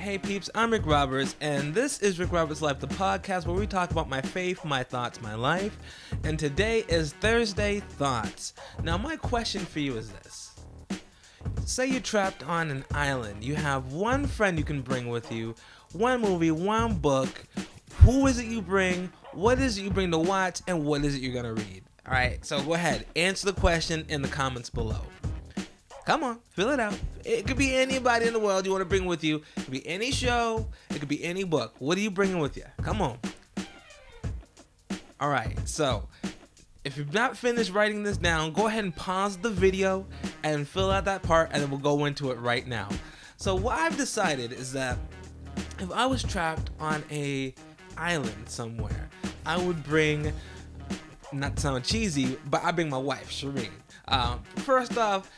Hey peeps, I'm Rick Roberts, and this is Rick Roberts Life, the podcast where we talk about my faith, my thoughts, my life. And today is Thursday Thoughts. Now, my question for you is this. Say you're trapped on an island. You have one friend you can bring with you, one movie, one book. Who is it you bring? What is it you bring to watch? And what is it you're going to read? All right, so go ahead. Answer the question in the comments below. Come on, fill it out. It could be anybody in the world you want to bring with you. It could be any show. It could be any book. What are you bringing with you? Come on. All right, so if you've not finished writing this down, go ahead and pause the video and fill out that part, and then we'll go into it right now. So what I've decided is that if I was trapped on a island somewhere, I would bring, not to sound cheesy, but I bring my wife, Shireen. First off,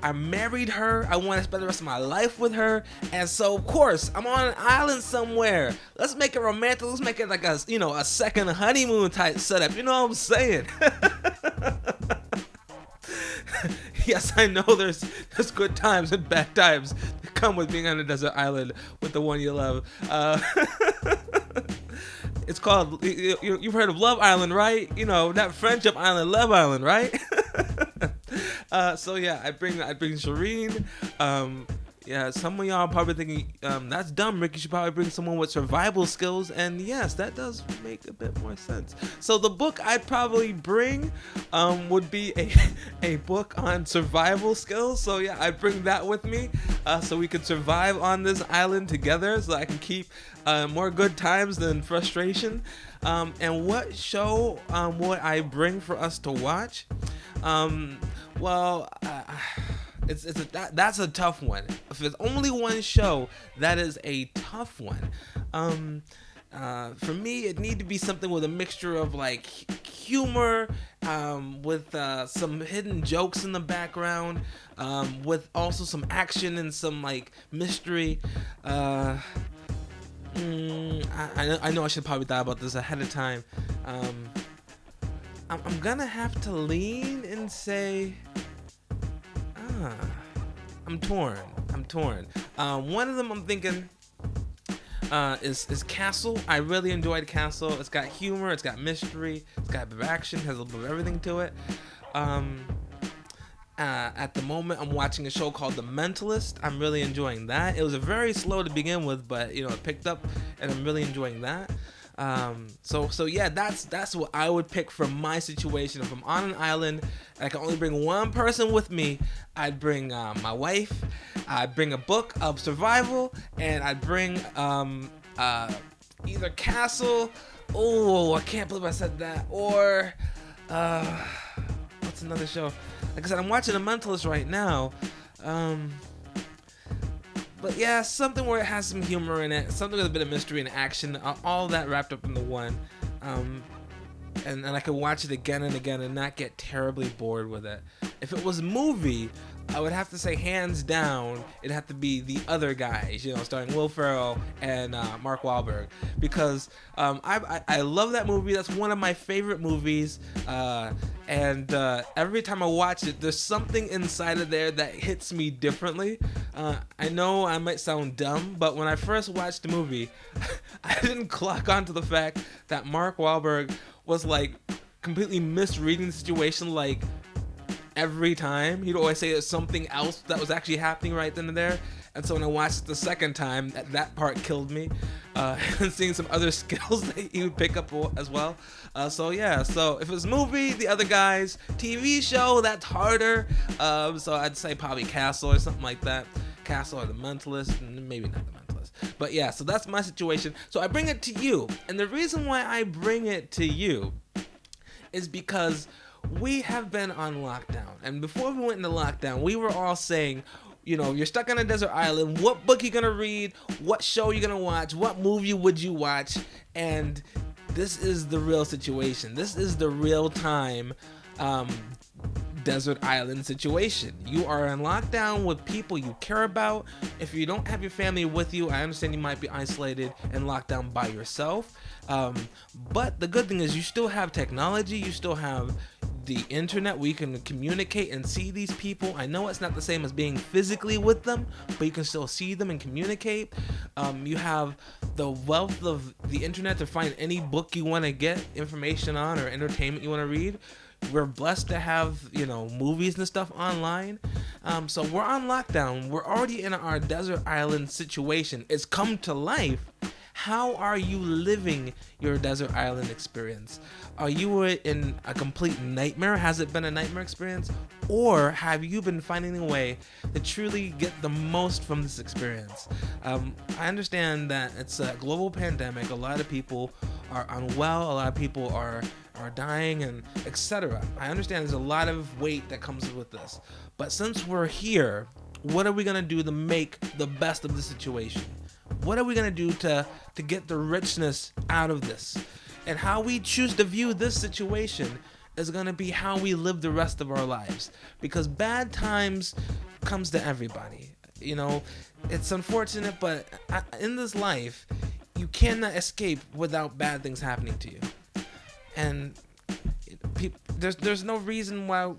I married her. I want to spend the rest of my life with her, and so of course I'm on an island somewhere. Let's make it romantic. Let's make it like a second honeymoon type setup. You know what I'm saying? Yes, I know there's good times and bad times that come with being on a desert island with the one you love. It's called, you've heard of Love Island, right? You know, not Friendship Island, Love Island, right? So yeah, I bring Shireen. Yeah, some of y'all are probably thinking, that's dumb, Rick. You should probably bring someone with survival skills. And yes, that does make a bit more sense. So the book I'd probably bring would be a book on survival skills. So yeah, I'd bring that with me so we could survive on this island together, so I can keep more good times than frustration. And what show would I bring for us to watch? That's a tough one. If there's only one show, that is a tough one. For me, it need to be something with a mixture of like humor, with some hidden jokes in the background, with also some action and some like mystery. I know I should probably thought about this ahead of time. I'm gonna have to lean and say, I'm torn. One of them I'm thinking is Castle. I really enjoyed Castle. It's got humor, it's got mystery, it's got a bit of action, has a little bit of everything to it. At the moment, I'm watching a show called The Mentalist. I'm really enjoying that. It was very slow to begin with, but it picked up, and I'm really enjoying that. So yeah, that's what I would pick from my situation. If I'm on an island and I can only bring one person with me, I'd bring my wife. I'd bring a book of survival, and I'd bring either Castle. Oh, I can't believe I said that. Or what's another show? Like I said, I'm watching The Mentalist right now. But yeah, something where it has some humor in it, something with a bit of mystery and action, all that wrapped up into one. And I could watch it again and again and not get terribly bored with it. If it was a movie, I would have to say hands down, it'd have to be The Other Guys, starring Will Ferrell and Mark Wahlberg, because I love that movie. That's one of my favorite movies, and every time I watch it, there's something inside of there that hits me differently. I know I might sound dumb, but when I first watched the movie, I didn't clock onto the fact that Mark Wahlberg was like completely misreading the situation, like every time. He'd always say there's something else that was actually happening right then and there. And so when I watched it the second time, that part killed me. And seeing some other skills that he would pick up as well. So if it's movie, The Other Guys. TV show, that's harder. So I'd say probably Castle or something like that. Castle or The Mentalist, maybe not The Mentalist. But yeah, so that's my situation. So I bring it to you. And the reason why I bring it to you is because we have been on lockdown. And before we went into lockdown, we were all saying, you're stuck on a desert island. What book you gonna read? What show you gonna watch? What movie would you watch? And this is the real situation. This is the real time desert island situation. You are in lockdown with people you care about. If you don't have your family with you, I understand you might be isolated and locked down by yourself. But the good thing is you still have technology. You still have the internet where you can communicate and see these people. I know it's not the same as being physically with them, but you can still see them and communicate. You have the wealth of the internet to find any book you want to get information on or entertainment you want to read. We're blessed to have, movies and stuff online. So we're on lockdown. We're already in our desert island situation. It's come to life. How are you living your desert island experience? Are you in a complete nightmare? Has it been a nightmare experience? Or have you been finding a way to truly get the most from this experience? I understand that it's a global pandemic. A lot of people are unwell. A lot of people are dying, and etc. I understand there's a lot of weight that comes with this. But since we're here, what are we going to do to make the best of the situation? What are we going to do to get the richness out of this? And how we choose to view this situation is going to be how we live the rest of our lives. Because bad times comes to everybody. It's unfortunate, but in this life, you cannot escape without bad things happening to you. And there's no reason why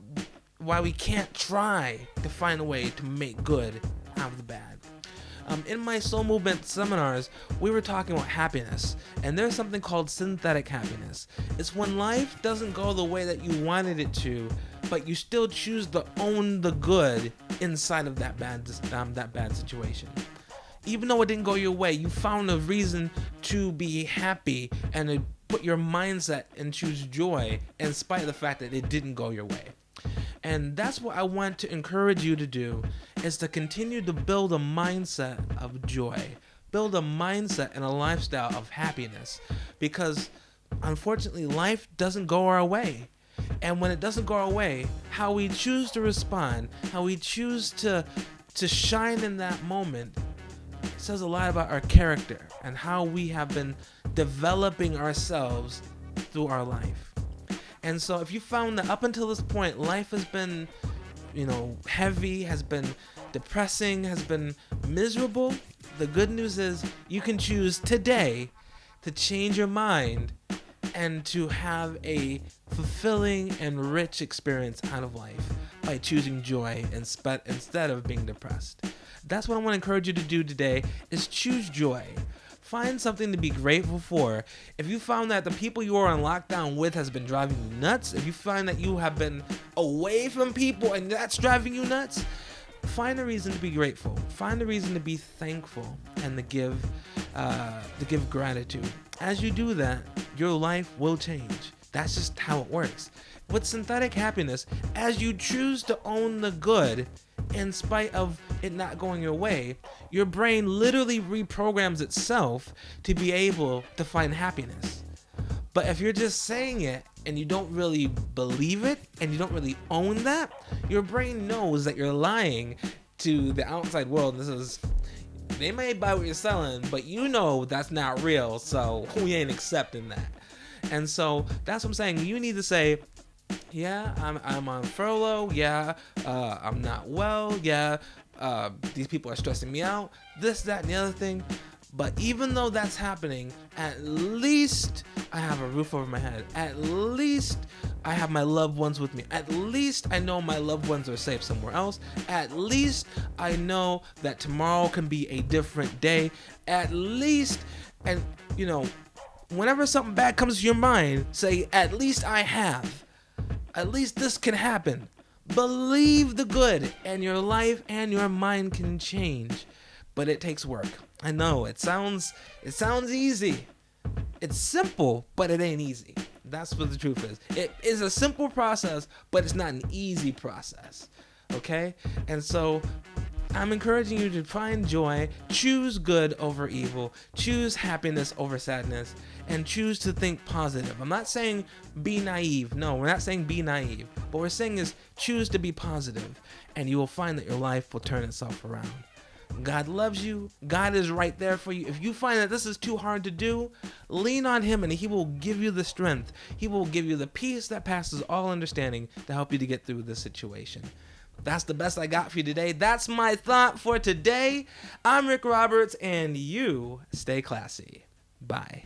we can't try to find a way to make good out of the bad. In my soul movement seminars, we were talking about happiness, and there's something called synthetic happiness. It's when life doesn't go the way that you wanted it to, but you still choose to own the good inside of that bad situation. Even though it didn't go your way, you found a reason to be happy and to put your mindset and choose joy in spite of the fact that it didn't go your way. And that's what I want to encourage you to do, is to continue to build a mindset of joy, build a mindset and a lifestyle of happiness, because unfortunately life doesn't go our way. And when it doesn't go our way, how we choose to respond, how we choose to shine in that moment, says a lot about our character and how we have been developing ourselves through our life. And so if you found that up until this point, life has been, heavy, has been depressing, has been miserable, the good news is you can choose today to change your mind and to have a fulfilling and rich experience out of life by choosing joy instead of being depressed. That's what I want to encourage you to do today, is choose joy. Find something to be grateful for. If you found that the people you are on lockdown with has been driving you nuts, if you find that you have been away from people and that's driving you nuts, find a reason to be grateful. Find a reason to be thankful and to give gratitude. As you do that, your life will change. That's just how it works. With synthetic happiness, as you choose to own the good, in spite of it not going your way, your brain literally reprograms itself to be able to find happiness. But if you're just saying it and you don't really believe it and you don't really own that, your brain knows that you're lying to the outside world. They may buy what you're selling, but that's not real, so we ain't accepting that. And so that's what I'm saying. You need to say, yeah, I'm on furlough. Yeah, I'm not well. Yeah, these people are stressing me out. This, that, and the other thing. But even though that's happening, at least I have a roof over my head. At least I have my loved ones with me. At least I know my loved ones are safe somewhere else. At least I know that tomorrow can be a different day. At least, and whenever something bad comes to your mind, say, at least I have. At least this can happen. Believe the good, and your life and your mind can change. But it takes work. I know, it sounds easy. It's simple, but it ain't easy. That's what the truth is. It is a simple process, but it's not an easy process. Okay? And so I'm encouraging you to find joy, choose good over evil, choose happiness over sadness, and choose to think positive. I'm not saying be naive. No, we're not saying be naive. What we're saying is choose to be positive, and you will find that your life will turn itself around. God loves you. God is right there for you. If you find that this is too hard to do, lean on Him and He will give you the strength. He will give you the peace that passes all understanding to help you to get through this situation. That's the best I got for you today. That's my thought for today. I'm Rick Roberts, and you stay classy. Bye.